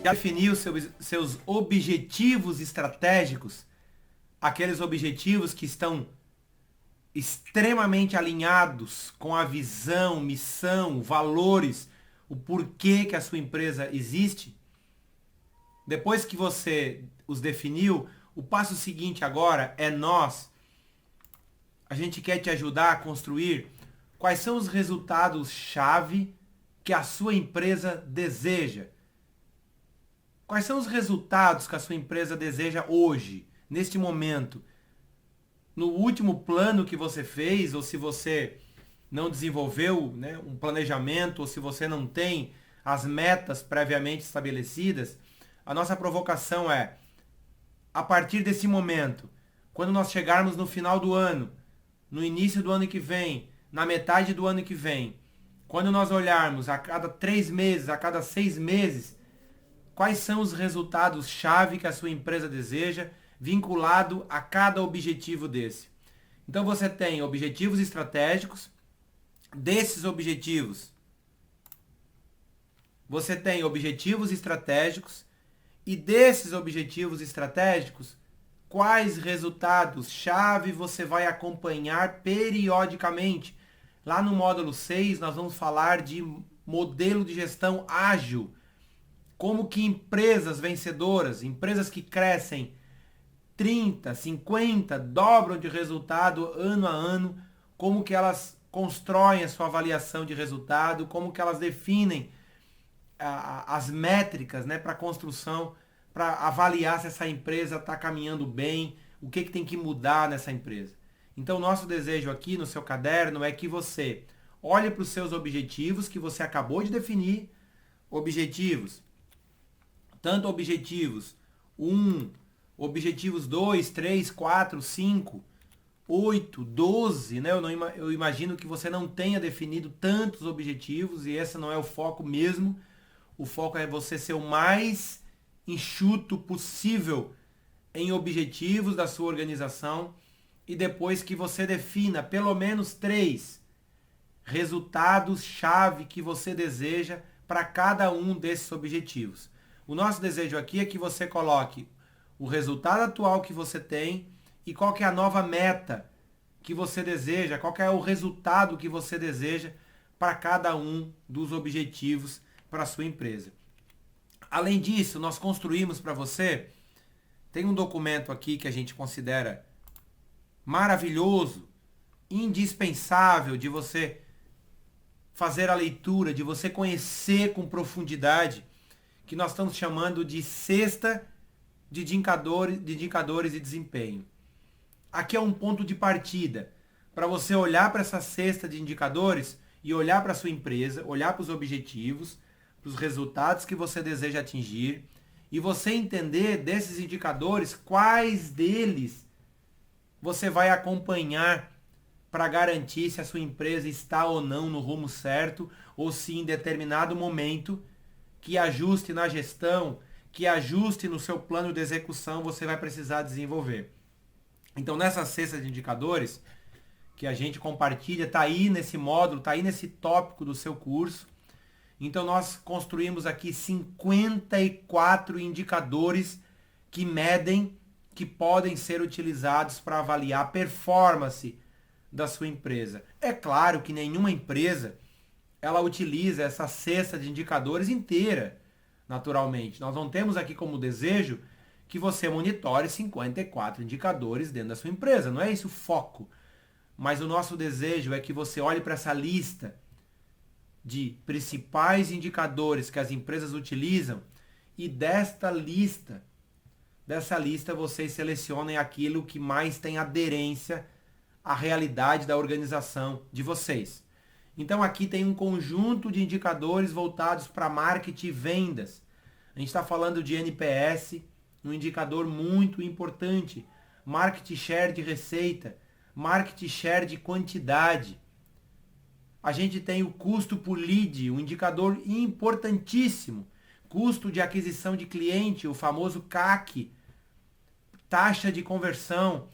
Já definiu seus objetivos estratégicos, aqueles objetivos que estão extremamente alinhados com a visão, missão, valores, o porquê que a sua empresa existe? Depois que você os definiu, o passo seguinte agora é a gente quer te ajudar a construir quais são os resultados-chave que a sua empresa deseja. Quais são os resultados que a sua empresa deseja hoje, neste momento? No último plano que você fez, ou se você não desenvolveu, né, um planejamento, ou se você não tem as metas previamente estabelecidas, a nossa provocação é, a partir desse momento, quando nós chegarmos no final do ano, no início do ano que vem, na metade do ano que vem, quando nós olharmos a cada 3 meses, a cada 6 meses, quais são os resultados-chave que a sua empresa deseja, vinculado a cada objetivo desse. Então você tem objetivos estratégicos, desses objetivos, você tem objetivos estratégicos, e desses objetivos estratégicos, quais resultados-chave você vai acompanhar periodicamente. Lá no módulo 6, nós vamos falar de modelo de gestão ágil. Como que empresas vencedoras, empresas que crescem 30, 50, dobram de resultado ano a ano, como que elas constroem a sua avaliação de resultado, como que elas definem as métricas, né, para construção, para avaliar se essa empresa está caminhando bem, o que tem que mudar nessa empresa. Então, o nosso desejo aqui no seu caderno é que você olhe para os seus objetivos que você acabou de definir, objetivos, tanto objetivos 1, objetivos 2, 3, 4, 5, 8, 12, né? Eu imagino que você não tenha definido tantos objetivos e esse não é o foco mesmo. O foco é você ser o mais enxuto possível em objetivos da sua organização e depois que você defina pelo menos 3 resultados-chave que você deseja para cada um desses objetivos. O nosso desejo aqui é que você coloque o resultado atual que você tem e qual que é a nova meta que você deseja, qual que é o resultado que você deseja para cada um dos objetivos para a sua empresa. Além disso, nós construímos para você, tem um documento aqui que a gente considera maravilhoso, indispensável de você fazer a leitura, de você conhecer com profundidade, que nós estamos chamando de cesta de indicadores de desempenho. Aqui é um ponto de partida para você olhar para essa cesta de indicadores e olhar para a sua empresa, olhar para os objetivos, para os resultados que você deseja atingir e você entender desses indicadores quais deles você vai acompanhar para garantir se a sua empresa está ou não no rumo certo ou se em determinado momento que ajuste na gestão, que ajuste no seu plano de execução você vai precisar desenvolver. Então nessa cesta de indicadores que a gente compartilha, está aí nesse módulo, está aí nesse tópico do seu curso. Então nós construímos aqui 54 indicadores que medem, que podem ser utilizados para avaliar a performance da sua empresa. É claro que nenhuma empresa ela utiliza essa cesta de indicadores inteira, naturalmente. Nós não temos aqui como desejo que você monitore 54 indicadores dentro da sua empresa, não é esse o foco. Mas o nosso desejo é que você olhe para essa lista de principais indicadores que as empresas utilizam e dessa lista vocês selecionem aquilo que mais tem aderência à realidade da organização de vocês. Então aqui tem um conjunto de indicadores voltados para marketing e vendas. A gente está falando de NPS, um indicador muito importante, market share de receita, market share de quantidade. A gente tem o custo por lead, um indicador importantíssimo. Custo de aquisição de cliente, o famoso CAC. Taxa de conversão.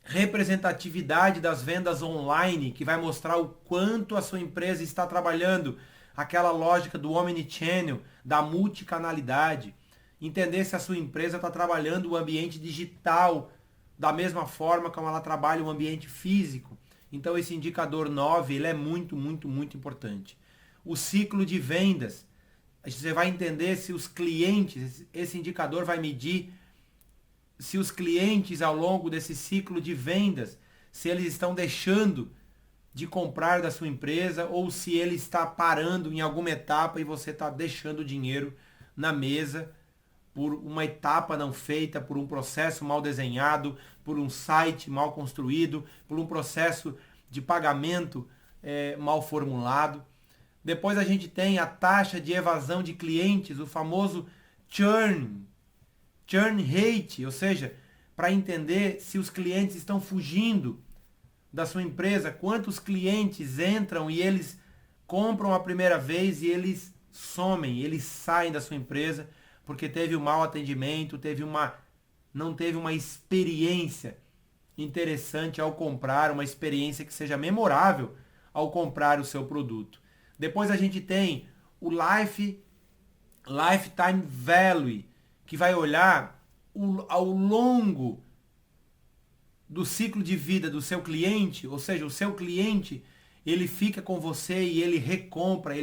Representatividade das vendas online, que vai mostrar o quanto a sua empresa está trabalhando aquela lógica do omnichannel, da multicanalidade, entender se a sua empresa está trabalhando o ambiente digital da mesma forma como ela trabalha o ambiente físico. Então esse indicador 9, ele é muito, muito, muito importante. O ciclo de vendas, você vai entender se os clientes, esse indicador vai medir se os clientes ao longo desse ciclo de vendas, se eles estão deixando de comprar da sua empresa ou se ele está parando em alguma etapa e você está deixando o dinheiro na mesa por uma etapa não feita, por um processo mal desenhado, por um site mal construído, por um processo de pagamento mal formulado. Depois a gente tem a taxa de evasão de clientes, o famoso churn rate, ou seja, para entender se os clientes estão fugindo da sua empresa, quantos clientes entram e eles compram a primeira vez e eles somem, eles saem da sua empresa porque teve um mau atendimento, não teve uma experiência interessante ao comprar, uma experiência que seja memorável ao comprar o seu produto. Depois a gente tem o Lifetime Value, que vai olhar ao longo do ciclo de vida do seu cliente, ou seja, o seu cliente, ele fica com você e ele recompra,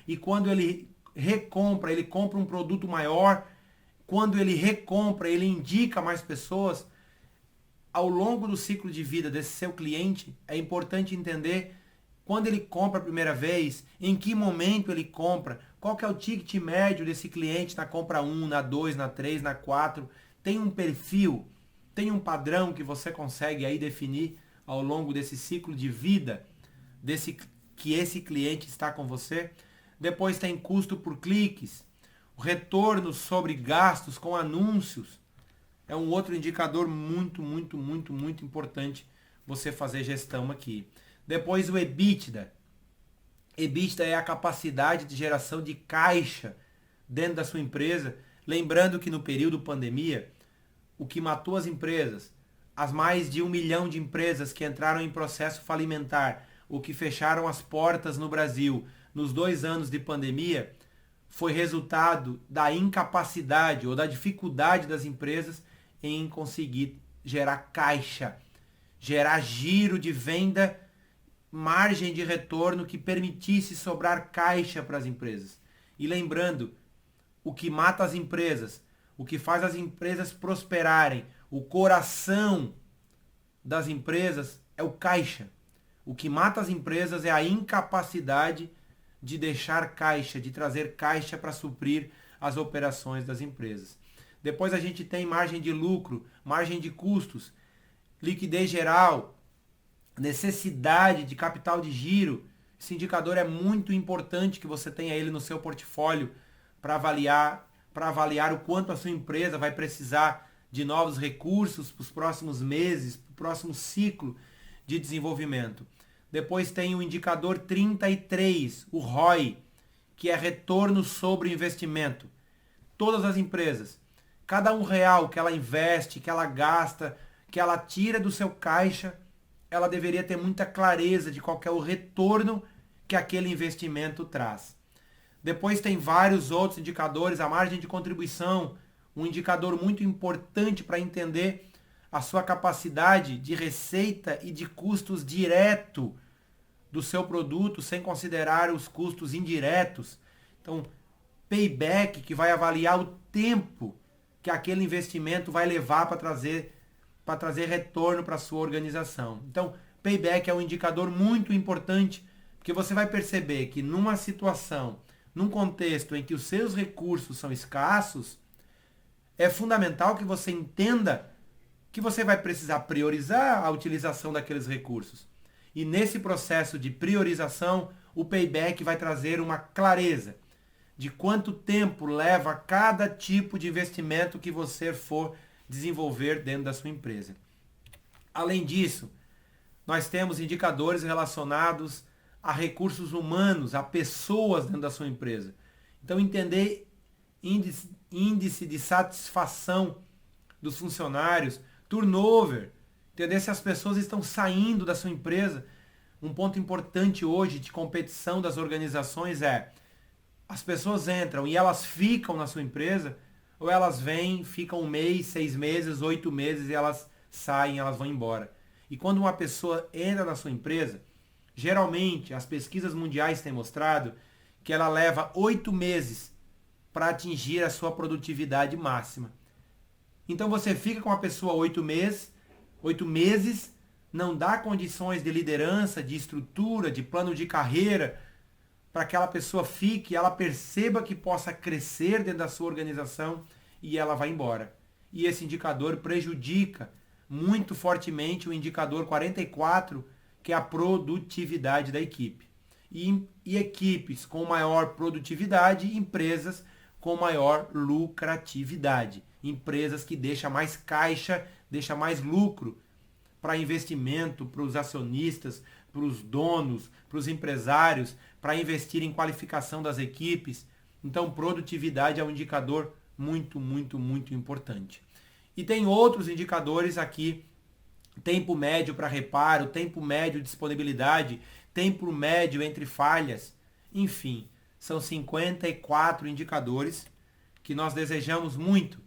e quando ele recompra, ele compra um produto maior, quando ele recompra, ele indica mais pessoas. Ao longo do ciclo de vida desse seu cliente, é importante entender quando ele compra a primeira vez, em que momento ele compra, qual que é o ticket médio desse cliente na compra 1, na 2, na 3, na 4. Tem um perfil, tem um padrão que você consegue aí definir ao longo desse ciclo de vida que esse cliente está com você. Depois tem custo por cliques, o retorno sobre gastos com anúncios. É um outro indicador muito, muito, muito, muito importante você fazer gestão aqui. Depois o EBITDA. EBITDA é a capacidade de geração de caixa dentro da sua empresa. Lembrando que no período pandemia, o que matou as empresas, as mais de 1 milhão de empresas que entraram em processo falimentar, o que fecharam as portas no Brasil nos 2 anos de pandemia, foi resultado da incapacidade ou da dificuldade das empresas em conseguir gerar caixa, gerar giro de venda, margem de retorno que permitisse sobrar caixa para as empresas. E lembrando, o que mata as empresas, o que faz as empresas prosperarem, o coração das empresas é o caixa. O que mata as empresas é a incapacidade de deixar caixa, de trazer caixa para suprir as operações das empresas. Depois a gente tem margem de lucro, margem de custos, liquidez geral, necessidade de capital de giro. Esse indicador é muito importante que você tenha ele no seu portfólio para avaliar o quanto a sua empresa vai precisar de novos recursos para os próximos meses, para o próximo ciclo de desenvolvimento. Depois tem o indicador 33, o ROI, que é retorno sobre o investimento. Todas as empresas, cada R$1 que ela investe, que ela gasta, que ela tira do seu caixa, ela deveria ter muita clareza de qual é o retorno que aquele investimento traz. Depois tem vários outros indicadores, a margem de contribuição, um indicador muito importante para entender a sua capacidade de receita e de custos direto do seu produto, sem considerar os custos indiretos. Então, payback, que vai avaliar o tempo que aquele investimento vai levar para trazer retorno para a sua organização. Então, payback é um indicador muito importante, porque você vai perceber que numa situação, num contexto em que os seus recursos são escassos, é fundamental que você entenda que você vai precisar priorizar a utilização daqueles recursos. E nesse processo de priorização, o payback vai trazer uma clareza de quanto tempo leva cada tipo de investimento que você for desenvolver dentro da sua empresa. Além disso, nós temos indicadores relacionados a recursos humanos, a pessoas dentro da sua empresa. Então, entender índice de satisfação dos funcionários, turnover, entender se as pessoas estão saindo da sua empresa Um ponto importante hoje de competição das organizações é as pessoas entram e elas ficam na sua empresa, ou elas vêm, ficam 1 mês, 6 meses, 8 meses e elas saem, elas vão embora. E quando uma pessoa entra na sua empresa, geralmente as pesquisas mundiais têm mostrado que ela leva 8 meses para atingir a sua produtividade máxima. Então você fica com a pessoa 8 meses, não dá condições de liderança, de estrutura, de plano de carreira, para que aquela pessoa fique, ela perceba que possa crescer dentro da sua organização e ela vai embora. E esse indicador prejudica muito fortemente o indicador 44, que é a produtividade da equipe. E equipes com maior produtividade, empresas com maior lucratividade. Empresas que deixam mais caixa, deixam mais lucro para investimento, para os acionistas, para os donos, para os empresários, para investir em qualificação das equipes. Então, produtividade é um indicador muito, muito, muito importante. E tem outros indicadores aqui: tempo médio para reparo, tempo médio de disponibilidade, tempo médio entre falhas. Enfim, são 54 indicadores que nós desejamos muito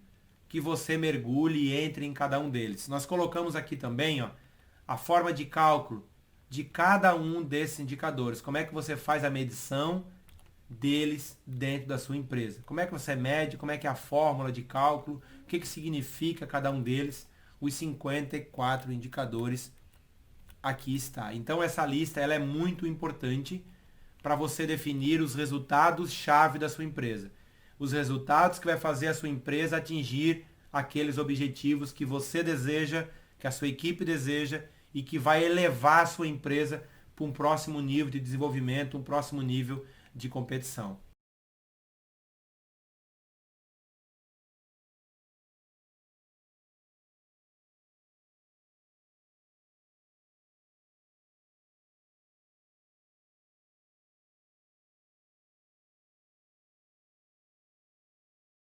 que você mergulhe e entre em cada um deles. Nós colocamos aqui também, ó, a forma de cálculo de cada um desses indicadores. Como é que você faz a medição deles dentro da sua empresa? Como é que você mede? Como é que é a fórmula de cálculo? O que significa cada um deles? Os 54 indicadores aqui está. Então essa lista ela é muito importante para você definir os resultados-chave da sua empresa. Os resultados que vai fazer a sua empresa atingir aqueles objetivos que você deseja, que a sua equipe deseja e que vai elevar a sua empresa para um próximo nível de desenvolvimento, um próximo nível de competição.